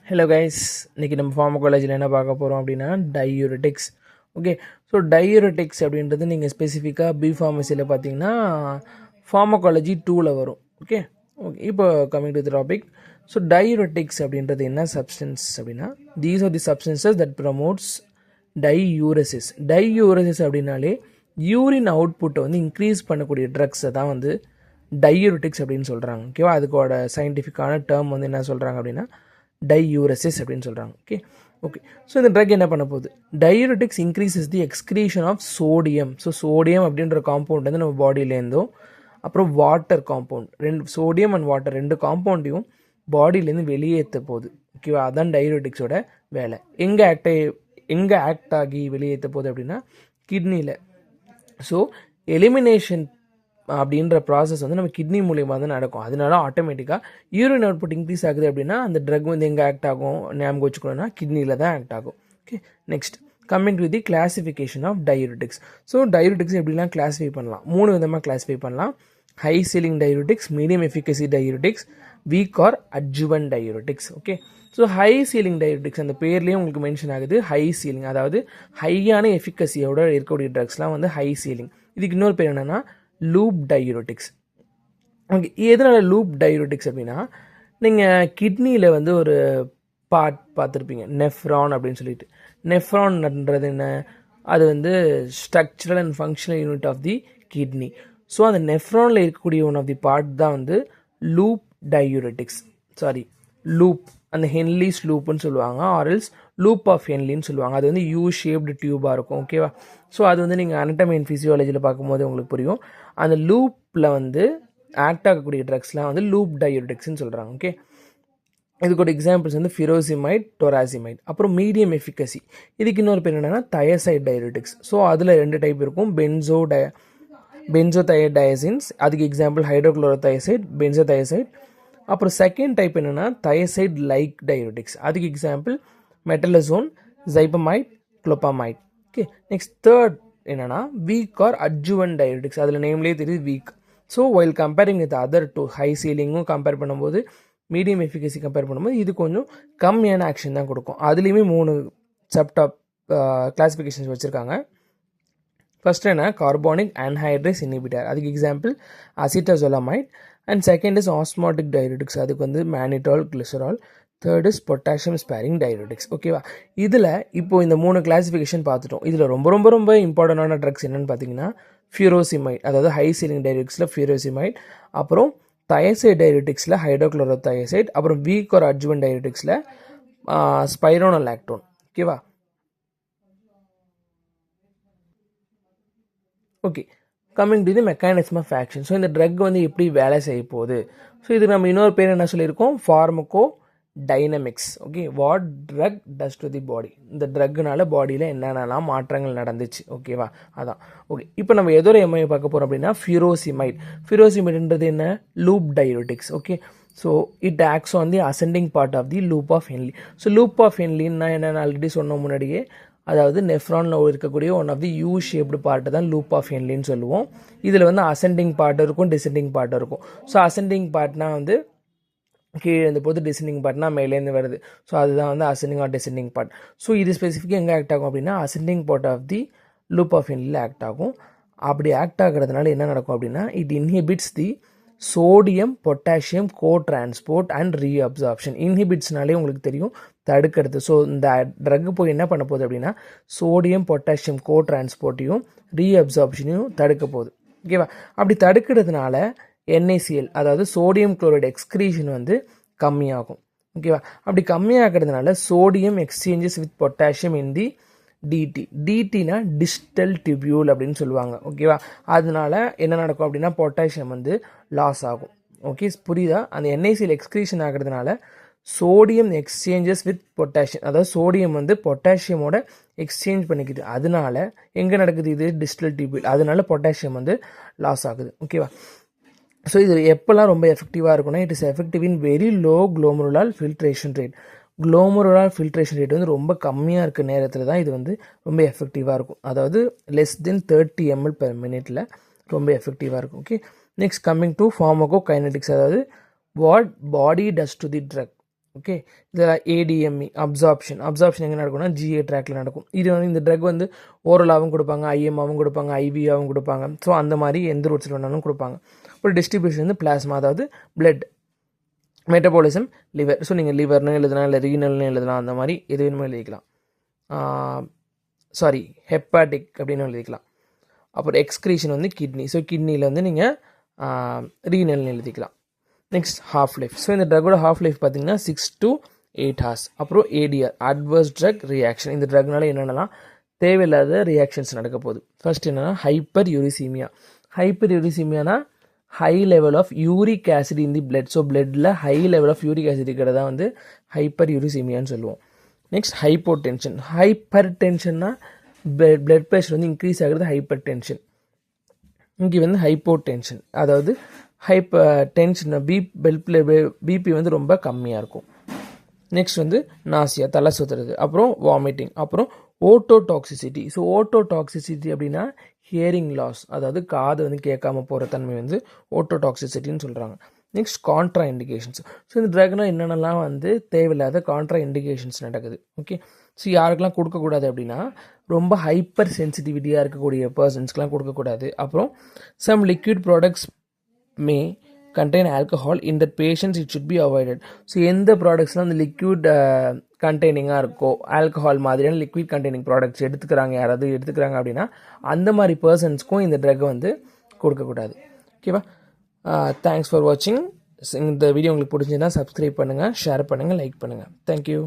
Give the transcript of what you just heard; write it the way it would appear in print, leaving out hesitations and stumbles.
Hello guys, இன்றைக்கி நம்ம ஃபார்மகாலஜியில் என்ன பார்க்க போகிறோம் அப்படின்னா டயூரெட்டிக்ஸ். ஓகே, ஸோ டயூரெட்டிக்ஸ் அப்படின்றது நீங்கள் ஸ்பெசிஃபிக்காக பி ஃபார்மசியில் பார்த்தீங்கன்னா ஃபார்மகாலஜி 2ல் வரும். ஓகே ஓகே இப்போ coming to the topic. So diuretics அப்படின்றது என்ன சப்ஸ்டன்ஸ் அப்படின்னா, these are the substances that promotes diuresis. Diuresis அப்படின்னாலே யூரின் அவுட்புட்டை வந்து இன்க்ரீஸ் பண்ணக்கூடிய ட்ரக்ஸை தான் வந்து டயூரெட்டிக்ஸ் அப்படின்னு சொல்கிறாங்க. ஓகேவா, அதுக்கோட சயின்டிஃபிக்கான டேர்ம் வந்து என்ன சொல்கிறாங்க அப்படின்னா டையூரசிஸ் அப்படின்னு சொல்கிறாங்க. ஓகே ஓகே ஸோ இந்த ட்ரக் என்ன பண்ண போகுது? Diuretics increases the excretion of sodium. So sodium அப்படின்ற காம்பவுண்ட் வந்து நம்ம பாடியிலேருந்தும் அப்புறம் water compound, sodium and water ரெண்டு காம்பவுண்டையும் பாடியிலேருந்து வெளியேற்ற போகுது. ஓகேவா, அதான் டயூரெட்டிக்ஸோட வேலை. எங்கே ஆக்ட் ஆகி வெளியேற்ற போகுது அப்படின்னா கிட்னியில். ஸோ எலிமினேஷன் அப்படின்ற ப்ராசஸ் வந்து நம்ம கிட்னி மூலியமாக தான் நடக்கும். அதனால ஆட்டோமேட்டிக்காக யூரின் அவுட்புட் இன்க்ரீஸ் ஆகுது அப்படின்னா அந்த ட்ரக் வந்து எங்கே ஆக்ட் ஆகும் ஞாபகம் வச்சுக்கணும்னா கிட்னியில் தான் ஆக்ட் ஆகும். Okay, next coming to the classification of diuretics. So diuretics எப்படிலாம் கிளாஸிஃபை பண்ணலாம்? 3 விதமாக கிளாஸிஃபை பண்ணலாம். High ceiling diuretics, medium efficacy diuretics, weak or adjuvant diuretics. Okay, so high ceiling diuretics அந்த பேர்லேயே உங்களுக்கு மென்ஷன் ஆகுது. ஹை சீலிங் அதாவது ஹையான எஃபிகசியோட இருக்கக்கூடிய ட்ரக்ஸ்லாம் வந்து ஹை சீலிங். இதுக்கு இன்னொரு பேர் என்னென்னா லூப் டயூரெட்டிக்ஸ். ஓகே, எதனால் லூப் டயூரெட்டிக்ஸ் அப்படின்னா, நீங்கள் கிட்னியில் வந்து ஒரு பார்ட் பார்த்துருப்பீங்க நெஃப்ரான் அப்படின்னு சொல்லிட்டு. நெஃப்ரான்ன்றது என்ன? அது வந்து structural and functional unit of the kidney. So அந்த நெஃப்ரானில் இருக்கக்கூடிய ஒன் ஆஃப் தி பார்ட் தான் வந்து லூப் டயூரெட்டிக்ஸ். லூப், அந்த ஹென்லிஸ் லூப்னு சொல்லுவாங்க, ஆர்எல்ஸ் லூப் ஆஃப் ஹென்லின்னு சொல்லுவாங்க. அது வந்து யூ ஷேப்டு டியூபாக இருக்கும். ஓகேவா, ஸோ அது வந்து நீங்கள் அனட்டமி அண்ட் ஃபிசியாலஜியில் பார்க்கும்போது உங்களுக்கு புரியும். அந்த லூப்பில் வந்து ஆக்ட் ஆகக்கூடிய ட்ரக்ஸ்லாம் வந்து லூப் டயூரெட்டிக்ஸ்னு சொல்கிறாங்க. ஓகே, இதுக்கு ஒரு எக்ஸாம்பிள்ஸ் வந்து ஃபிரோசிமைட், டொராசிமைட். அப்புறம் மீடியம் எஃபிகசி, இதுக்கு இன்னொரு பேர் என்னென்னா தயசைட் டயூரெட்டிக்ஸ். ஸோ அதில் 2 டைப் இருக்கும், பென்சோதயடைசின்ஸ். அதுக்கு எக்ஸாம்பிள் ஹைட்ரோக்ளோரோதயசைட், பென்சோதயசைட். அப்புறம் செகண்ட் டைப் என்னென்னா தயசைட் லைக் டயூரெட்டிக்ஸ். அதுக்கு example metolazone, xipamide, clopamide. Okay, next third என்னென்னா வீக் ஆர் அட்ஜுவன்ட் டயூரெட்டிக்ஸ். அதில் நேம்லேயே தெரியுது weak. So while comparing with other two, high சீலிங்கும் கம்பேர் பண்ணும்போது மீடியம் எஃபிகசி கம்பேர் பண்ணும்போது இது கொஞ்சம் கம்மியான ஆக்ஷன் தான் கொடுக்கும். அதுலேயுமே 3 சப்டாப் கிளாஸிஃபிகேஷன்ஸ் வச்சுருக்காங்க. ஃபர்ஸ்ட் என்ன, கார்பானிக் ஆன்ஹைட்ரேஸ் இன்ஹிபிட்டர். அதுக்கு example acetazolamide. And second is osmotic diuretics. அதுக்கு வந்து mannitol, glycerol. Third is potassium sparing diuretics. ஓகேவா, இதில் இப்போ இந்த 3 கிளாஸிஃபிகேஷன் பார்த்துட்டோம். இதில் ரொம்ப ரொம்ப ரொம்ப இம்பார்ட்டண்டான ட்ரக்ஸ் என்னென்னு பார்த்தீங்கன்னா ஃபியூரோசிமைட், அதாவது ஹை சீலிங் டயூரெட்டிக்ஸில் ஃபியூரோசிமைட். அப்புறம் தயசைட் டயூரெட்டிக்ஸில் ஹைட்ரோக்ளோரோதயசைட். அப்புறம் வீக் ஆர் அட்ஜுவன்ட் டயூரெட்டிக்ஸில் ஸ்பைரோனோலாக்டோன். ஓகேவா, okay, coming to the mechanism of action. So இந்த ட்ரக் வந்து எப்படி வேலை செய்ய போகுது? ஸோ இதுக்கு நம்ம இன்னொரு பேர் என்ன சொல்லியிருக்கோம், pharmacodynamics. Okay, what drug does to the body. இந்த ட்ரக்னால பாடியில் என்னென்னலாம் மாற்றங்கள் நடந்துச்சு. ஓகேவா, அதான். ஓகே, இப்போ நம்ம எதோட எம்ஐ பார்க்க போகிறோம் அப்படின்னா ஃபியூரோசிமைட். ஃபியூரோசிமைட்ன்றது என்ன, loop diuretics. Okay, so it acts on the ascending part of the loop of Henle. So loop of ஹென்லின்னா என்னென்னு ஆல்ரெடி சொன்ன முன்னாடியே, அதாவது நெஃப்ரானில் இருக்கக்கூடிய one of the U shaped part தான் லூப் ஆஃப் ஹென்லின்னு சொல்லுவோம். இதில் வந்து அசெண்டிங் பார்ட் இருக்கும், டிசெண்டிங் பார்ட் இருக்கும். ஸோ அசெண்டிங் பார்ட்னா வந்து கீழே இருந்து போது, டிசெண்டிங் பார்ட்னா மேலேருந்து வருது. ஸோ அதுதான் வந்து ascending or descending part. So இது ஸ்பெசிஃபிக்காக எங்கே ஆக்ட் ஆகும் அப்படின்னா ascending part of the loop of ஹென்லியில் ஆக்ட் ஆகும். அப்படி ஆக்ட் ஆகிறதுனால என்ன நடக்கும் அப்படின்னா it inhibits the sodium potassium co transport and reabsorption. இன்ஹிபிட்ஸ்னாலே உங்களுக்கு தெரியும், தடுக்கிறது. ஸோ இந்த ட்ரக் போய் என்ன பண்ண போகுது அப்படின்னா சோடியம் பொட்டாசியம் கோ டிரான்ஸ்போர்ட்டையும் ரீஅப்சார்ப்ஷனையும் தடுக்க போகுது. ஓகேவா, அப்படி தடுக்கிறதுனால NaCl அதாவது சோடியம் குளோரைடு எக்ஸ்க்ரீஷன் வந்து கம்மியாகும். ஓகேவா, அப்படி கம்மியாகிறதுனால sodium exchanges with potassium in the DT. டிடினா டிஸ்டல் டிபியூல் அப்படின்னு சொல்லுவாங்க. ஓகேவா, அதனால என்ன நடக்கும் அப்படின்னா பொட்டாசியம் வந்து லாஸ் ஆகும். ஓகே, புரியுதா? அந்த NaCl எக்ஸ்க்ரீஷன் ஆகிறதுனால சோடியம் எக்ஸ்சேஞ்சஸ் வித் பொட்டாசியம், அதாவது சோடியம் வந்து பொட்டாசியமோட எக்ஸ்சேஞ்ச் பண்ணிக்குது. அதனால எங்கே நடக்குது, இது டிஸ்டல் டிபியூல். அதனால பொட்டாசியம் வந்து லாஸ் ஆகுது. ஓகேவா, ஸோ இது எப்போல்லாம் ரொம்ப எஃபெக்டிவாக இருக்கும்னா it is effective in very low glomerular filtration rate. Glomerular filtration rate வந்து ரொம்ப கம்மியாக இருக்க நேரத்தில் தான் இது வந்து ரொம்ப எஃபெக்டிவாக இருக்கும். அதாவது less then 30 ml per minute ரொம்ப எஃபெக்டிவாக இருக்கும். Okay, next coming to pharmacokinetics, அதாவது what body does to the drug. Okay, இதில் ஏடிஎம்இ அப்சார்ப்ஷன் எங்கே நடக்கும்னா ஜிஏ ட்ராக்ல நடக்கும். இது வந்து இந்த ட்ரக் வந்து ஓரலாகவும் கொடுப்பாங்க, ஐஎம்ஆவும் கொடுப்பாங்க, ஐவியாவும் கொடுப்பாங்க. ஸோ அந்த மாதிரி எந்த ரூட்ஸில் வேணாலும் கொடுப்பாங்க. ஒரு டிஸ்ட்ரிபியூஷன் வந்து பிளாஸ்மா, அதாவது பிளட். Metabolism liver. ஸோ நீங்கள் லிவர்னு எழுதலாம், இல்லை ரீனல்னு எழுதலாம், அந்த மாதிரி எது வேணுமோ எழுதிக்கலாம். ஹெப்பாட்டிக் அப்படின்னு எழுதிக்கலாம். அப்புறம் எக்ஸ்க்ரீஷன் வந்து கிட்னி. ஸோ கிட்னியில் வந்து நீங்கள் ரீனல்னு எழுதிக்கலாம். Next half life. ஸோ இந்த ட்ரக்கோட ஹாஃப் லைஃப் பார்த்தீங்கன்னா 6 to 8 hours. அப்புறம் ஏடிஆர், அட்வர்ஸ் ட்ரக் ரியாக்ஷன். இந்த ட்ரக்னால என்னென்னலாம் தேவையில்லாத ரியாக்ஷன்ஸ் நடக்க போகுது. ஃபர்ஸ்ட் என்னென்னா ஹைப்பர் யூரிசீமியானா high level of uric acid in the blood. So பிளட்டில் high level of uric acid இருக்கிறதா வந்து ஹைப்பர் யூரிசீமியான்னு சொல்லுவோம். நெக்ஸ்ட் ஹைப்பர் டென்ஷன்னா பிளட் ப்ரெஷர் வந்து இன்க்ரீஸ் ஆகிறது ஹைப்பர் டென்ஷன். இங்கே வந்து ஹைப்போடென்ஷன், அதாவது டென்ஷன் பிபி வந்து ரொம்ப கம்மியாக இருக்கும். நெக்ஸ்ட் வந்து நாசியா, தலை சுற்றுறது, அப்புறம் வாமிட்டிங், அப்புறம் ஓட்டோடாக்சிசிட்டி. ஸோ ஓட்டோடாக்சிசிட்டி அப்படின்னா ஹியரிங் லாஸ், அதாவது காது வந்து கேட்காம போகிற தன்மை வந்து ஓட்டோடாக்சிசிட்டின்னு சொல்கிறாங்க. Next contra indications. ஸோ இந்த ட்ரக்னா என்னென்னலாம் வந்து தேவையில்லாத கான்ட்ரா இண்டிகேஷன்ஸ் நடக்குது. ஓகே, ஸோ யாருக்கெல்லாம் கொடுக்கக்கூடாது அப்படின்னா ரொம்ப ஹைப்பர் சென்சிட்டிவிட்டியாக இருக்கக்கூடிய பர்சன்ஸ்க்கெலாம் கொடுக்கக்கூடாது. அப்புறம் some liquid products may contain alcohol in that patients it should be avoided. So எந்த ப்ராடக்ட்ஸ்லாம் அந்த லிக்விட் கண்டெய்னிங்காக இருக்கோ, ஆல்கஹால் மாதிரியான லிக்விட் கண்டெய்னிங் ப்ராடக்ட்ஸ் யாராவது எடுத்துக்கிறாங்க அப்படின்னா அந்த மாதிரி பர்சன்ஸ்க்கும் இந்த ட்ரக்கை வந்து கொடுக்கக்கூடாது. ஓகேவா? தேங்க்ஸ் ஃபார் வாட்சிங். இந்த வீடியோ உங்களுக்கு பிடிச்சிருந்தா சப்ஸ்கிரைப் பண்ணுங்கள், ஷேர் பண்ணுங்கள், லைக் பண்ணுங்கள். தேங்க்யூ.